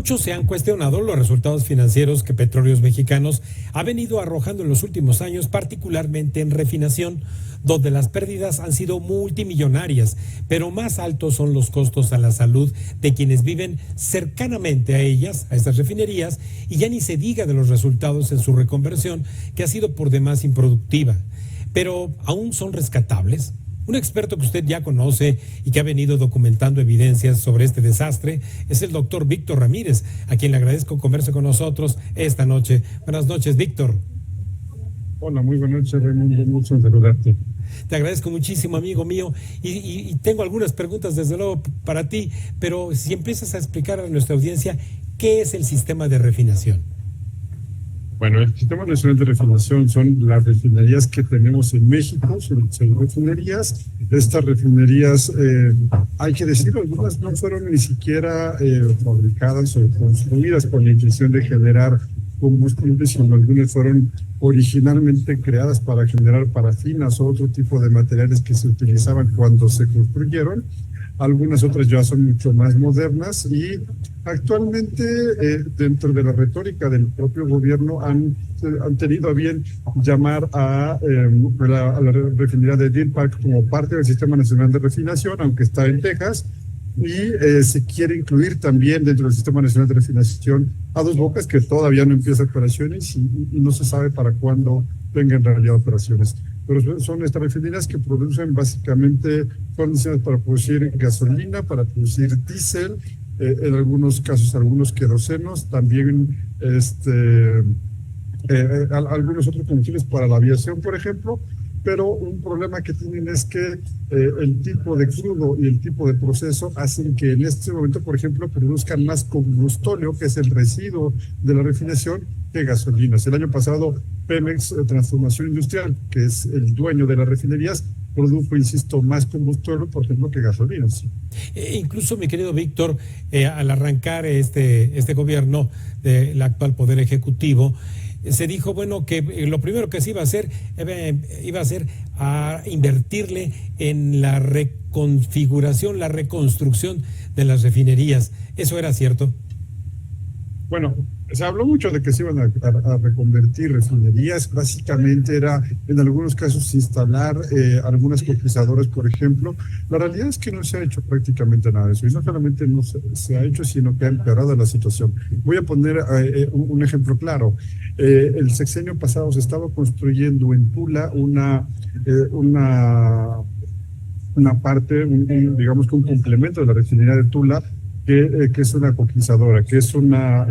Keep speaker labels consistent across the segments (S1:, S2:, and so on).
S1: Muchos se han cuestionado los resultados financieros que Petróleos Mexicanos ha venido arrojando en los últimos años, particularmente en refinación, donde las pérdidas han sido multimillonarias, pero más altos son los costos a la salud de quienes viven cercanamente a ellas, a estas refinerías, y ya ni se diga de los resultados en su reconversión, que ha sido por demás improductiva. Pero ¿aún son rescatables? Un experto que usted ya conoce y que ha venido documentando evidencias sobre este desastre es el doctor Víctor Ramírez, a quien le agradezco conversar con nosotros esta noche. Buenas noches, Víctor.
S2: Hola, muy buenas noches, Raimundo. Mucho saludarte.
S1: Te agradezco muchísimo, amigo mío, y tengo algunas preguntas, desde luego, para ti, pero si empiezas a explicar a nuestra audiencia qué es el sistema de refinación.
S2: Bueno, el Sistema Nacional de Refinación son las refinerías que tenemos en México, son 6 refinerías. Estas refinerías, hay que decirlo, algunas no fueron ni siquiera fabricadas o construidas con la intención de generar combustible, sino algunas fueron originalmente creadas para generar parafinas o otro tipo de materiales que se utilizaban cuando se construyeron. Algunas otras ya son mucho más modernas y actualmente dentro de la retórica del propio gobierno han tenido a bien llamar a la refinería de Deer Park como parte del Sistema Nacional de Refinación, aunque está en Texas, y se quiere incluir también dentro del Sistema Nacional de Refinación a Dos Bocas, que todavía no empieza operaciones y no se sabe para cuándo tenga en realidad operaciones. Pero son estas refinerías que producen básicamente, son diseñadas para producir gasolina, para producir diésel, en algunos casos algunos querosenos, también algunos otros combustibles para la aviación, por ejemplo. Pero un problema que tienen es que el tipo de crudo y el tipo de proceso hacen que en este momento, por ejemplo, produzcan más combustóleo, que es el residuo de la refinación, que gasolinas. El año pasado, Pemex Transformación Industrial, que es el dueño de las refinerías, produjo, insisto, más combustóleo, por ejemplo, que gasolinas.
S1: Incluso, mi querido Víctor, al arrancar este gobierno del actual Poder Ejecutivo, se dijo, bueno, que lo primero que se iba a hacer a invertirle en la reconfiguración, la reconstrucción de las refinerías. ¿Eso era cierto?
S2: Bueno, se habló mucho de que se iban a reconvertir refinerías. Básicamente era, en algunos casos, instalar algunas coquizadoras, por ejemplo. La realidad es que no se ha hecho prácticamente nada de eso. Y no solamente no se ha hecho, sino que ha empeorado la situación. Voy a poner un ejemplo claro. El sexenio pasado se estaba construyendo en Tula una parte, digamos que un complemento de la refinería de Tula, que es una coquizadora, que es una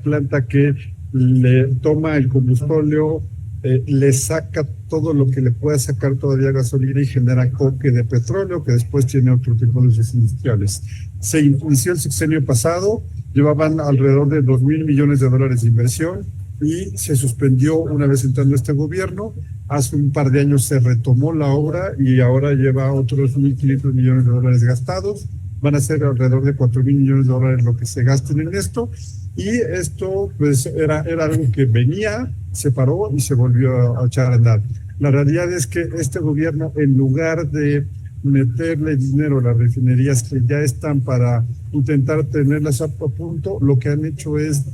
S2: planta que le toma el combustóleo, le saca todo lo que le pueda sacar todavía gasolina y genera coque de petróleo, que después tiene otro tipo de usos industriales. Se inició el sexenio pasado, llevaban alrededor de $2,000 millones de inversión y se suspendió una vez entrando este gobierno. Hace un par de años se retomó la obra y ahora lleva otros $1,500 millones gastados. Van a ser alrededor de $4,000 millones lo que se gasten en esto. Y esto pues era algo que venía, se paró y se volvió a echar a andar. La realidad es que este gobierno, en lugar de meterle dinero a las refinerías que ya están para intentar tenerlas a punto, lo que han hecho es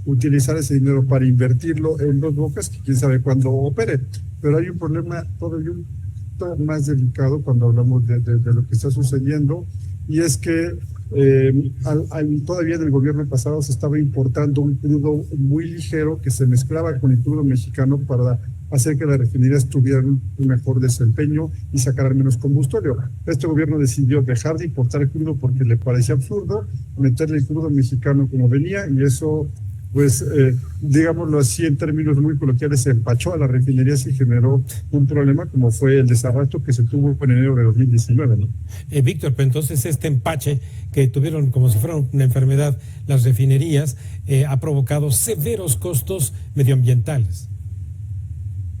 S2: utilizar ese dinero para invertirlo en Dos Bocas, que quién sabe cuándo opere. Pero hay un problema todavía un poquito más delicado cuando hablamos de lo que está sucediendo, y es que todavía en el gobierno pasado se estaba importando un crudo muy ligero que se mezclaba con el crudo mexicano para hacer que las refinerías tuvieran un mejor desempeño y sacaran menos combustóleo. Este gobierno decidió dejar de importar el crudo porque le parecía absurdo, meterle el crudo mexicano como venía, y eso, pues, digámoslo así, en términos muy coloquiales, se empachó a las refinerías y generó un problema como fue el desabasto que se tuvo en enero de 2019, ¿no?
S1: Víctor, pero entonces este empache que tuvieron como si fuera una enfermedad las refinerías ha provocado severos costos medioambientales.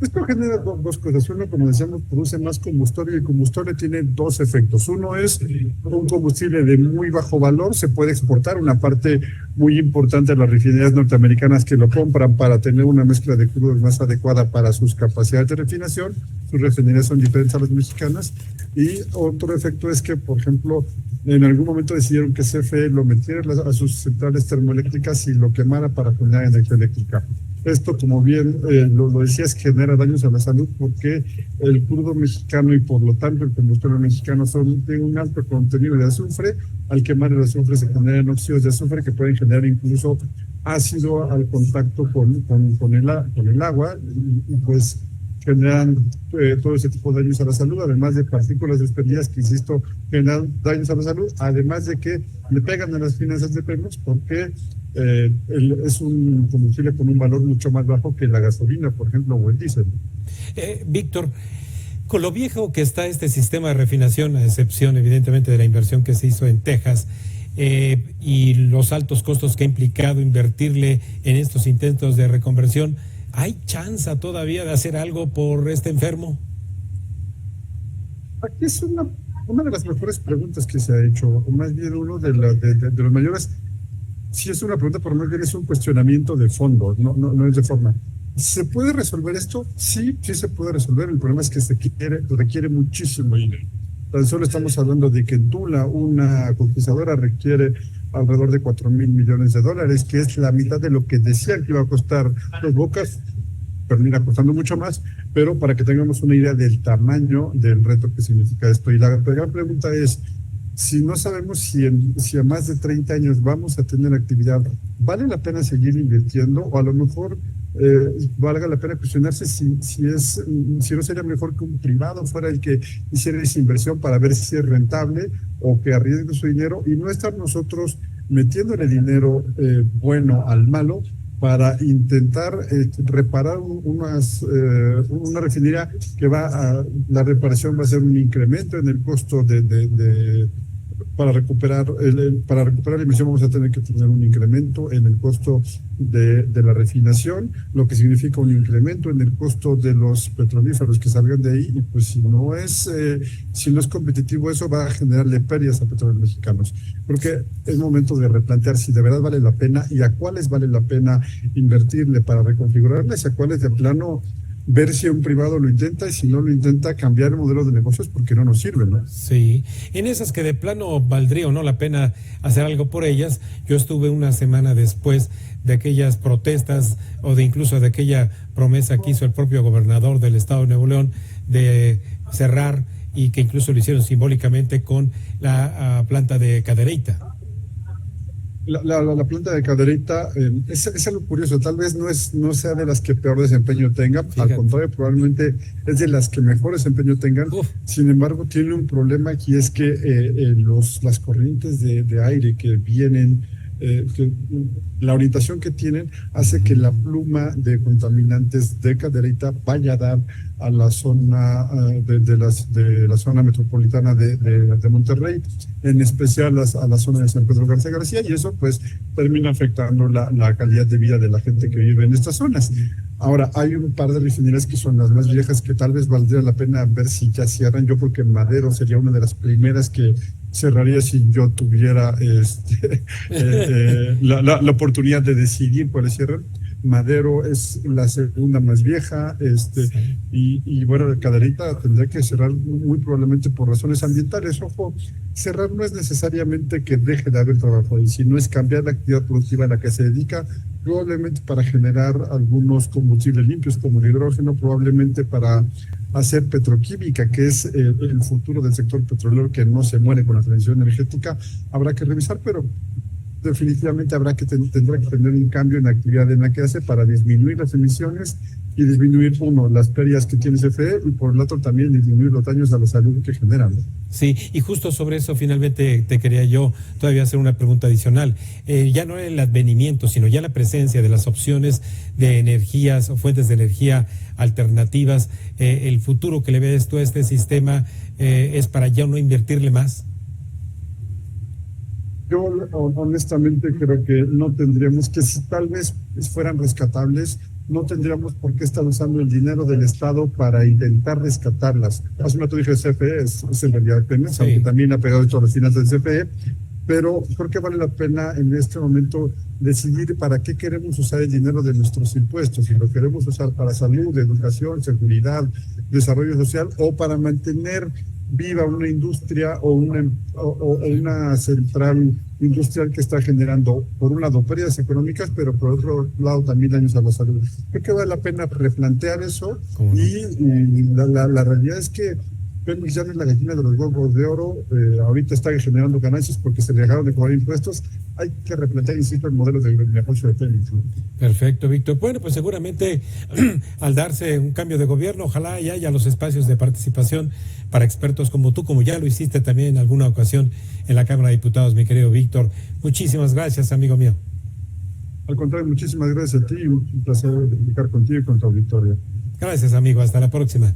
S2: Esto genera dos cosas. Uno, como decíamos, produce más combustible, y el combustible tiene dos efectos. Uno es un combustible de muy bajo valor, se puede exportar. Una parte muy importante de las refinerías norteamericanas que lo compran para tener una mezcla de crudos más adecuada para sus capacidades de refinación. Sus refinerías son diferentes a las mexicanas. Y otro efecto es que, por ejemplo, En algún momento decidieron que CFE lo metiera a sus centrales termoeléctricas y lo quemara para generar energía eléctrica. Esto, como bien lo decías, genera daños a la salud porque el crudo mexicano y por lo tanto el combustible mexicano tiene un alto contenido de azufre. Al quemar el azufre se generan óxidos de azufre que pueden generar incluso ácido al contacto con el agua y pues generan todo ese tipo de daños a la salud, además de partículas desprendidas que, insisto, generan daños a la salud, además de que le pegan a las finanzas de Pemex porque es un combustible con un valor mucho más bajo que la gasolina, por ejemplo, o el diésel.
S1: Víctor, con lo viejo que está este sistema de refinación, a excepción evidentemente de la inversión que se hizo en Texas, y los altos costos que ha implicado invertirle en estos intentos de reconversión, ¿hay chance todavía de hacer algo por este enfermo?
S2: Aquí es una de las mejores preguntas que se ha hecho, o más bien uno de los mayores. Sí, es una pregunta, pero más bien es un cuestionamiento de fondo, no es de forma. ¿Se puede resolver esto? Sí se puede resolver. El problema es que requiere muchísimo dinero. Tan solo estamos hablando de que en Tula una conquistadora requiere alrededor de $4,000 millones, que es la mitad de lo que decían que iba a costar Dos Bocas. Termina costando mucho más, pero para que tengamos una idea del tamaño del reto que significa esto. Y la gran pregunta es, si no sabemos si a más de 30 años vamos a tener actividad, ¿vale la pena seguir invirtiendo? O a lo mejor valga la pena cuestionarse si no sería mejor que un privado fuera el que hiciera esa inversión para ver si es rentable o que arriesgue su dinero y no estar nosotros metiéndole dinero bueno al malo para intentar reparar una refinería que la reparación va a ser un incremento en el costo para recuperar la emisión vamos a tener que tener un incremento en el costo de la refinación, lo que significa un incremento en el costo de los petrolíferos que salgan de ahí, y pues si no es competitivo eso va a generarle pérdidas a petróleos mexicanos. Creo que es momento de replantear si de verdad vale la pena y a cuáles vale la pena invertirle para reconfigurarles y a cuáles de plano ver si un privado lo intenta y si no lo intenta cambiar el modelo de negocios porque no nos sirve, ¿no?
S1: Sí, en esas que de plano valdría o no la pena hacer algo por ellas, yo estuve una semana después de aquellas protestas o de incluso de aquella promesa que hizo el propio gobernador del estado de Nuevo León de cerrar y que incluso lo hicieron simbólicamente con la planta de Cadereyta.
S2: La planta de Cadereyta es algo curioso, tal vez no sea de las que peor desempeño tenga, al contrario, probablemente es de las que mejor desempeño tengan. Sin embargo, tiene un problema y es que las corrientes de aire que vienen, la orientación que tienen hace que la pluma de contaminantes de Cadereyta vaya a dar a la zona de la zona metropolitana de Monterrey, en especial a la zona de San Pedro Garza García, y eso pues termina afectando la calidad de vida de la gente que vive en estas zonas. Ahora, hay un par de refinerías que son las más viejas que tal vez valdría la pena ver si ya cierran. Yo creo que Madero sería una de las primeras que cerraría si yo tuviera la oportunidad de decidir cuáles cierran. Madero es la segunda más vieja, y bueno, Cadereyta tendría que cerrar muy probablemente por razones ambientales. Ojo, cerrar no es necesariamente que deje de haber trabajo ahí, sino es cambiar la actividad productiva a la que se dedica, probablemente para generar algunos combustibles limpios como el hidrógeno, probablemente para hacer petroquímica, que es el futuro del sector petrolero que no se muere con la transición energética. Habrá que revisar, pero definitivamente tendrá que tener un cambio en la actividad en la que hace para disminuir las emisiones y disminuir, las pérdidas que tiene CFE y por el otro también disminuir los daños a la salud que generan, ¿no?
S1: Sí, y justo sobre eso finalmente te quería yo todavía hacer una pregunta adicional. Ya no el advenimiento, sino ya la presencia de las opciones de energías o fuentes de energía alternativas, el futuro que le ves tú a este sistema es para ya no invertirle más.
S2: Yo honestamente creo que no tendríamos que, si tal vez fueran rescatables, no tendríamos por qué estar usando el dinero del Estado para intentar rescatarlas. Hace un rato dije CFE, es en realidad Pemex, sí, aunque también ha pegado todas las finanzas del CFE, pero creo que vale la pena en este momento decidir para qué queremos usar el dinero de nuestros impuestos, si lo queremos usar para salud, educación, seguridad, desarrollo social o para mantener viva una industria o una central industrial que está generando, por un lado, pérdidas económicas, pero por otro lado también daños a la salud. Creo que vale la pena replantear eso y la realidad es que Pemex ya no es la gallina de los huevos de oro, ahorita está generando ganancias porque se le dejaron de cobrar impuestos. Hay que replantear, insisto, el modelo de negocio de Pemex, ¿no?
S1: Perfecto, Víctor. Bueno, pues seguramente al darse un cambio de gobierno, ojalá y haya los espacios de participación para expertos como tú, como ya lo hiciste también en alguna ocasión en la Cámara de Diputados, mi querido Víctor. Muchísimas gracias, amigo mío.
S2: Al contrario, muchísimas gracias a ti, un placer explicar contigo y con tu auditorio.
S1: Gracias, amigo. Hasta la próxima.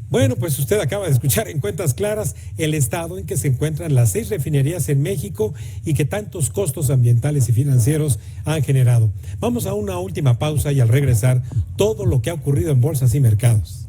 S1: Bueno, pues usted acaba de escuchar en Cuentas Claras el estado en que se encuentran las 6 refinerías en México y que tantos costos ambientales y financieros han generado. Vamos a una última pausa y al regresar, todo lo que ha ocurrido en bolsas y mercados.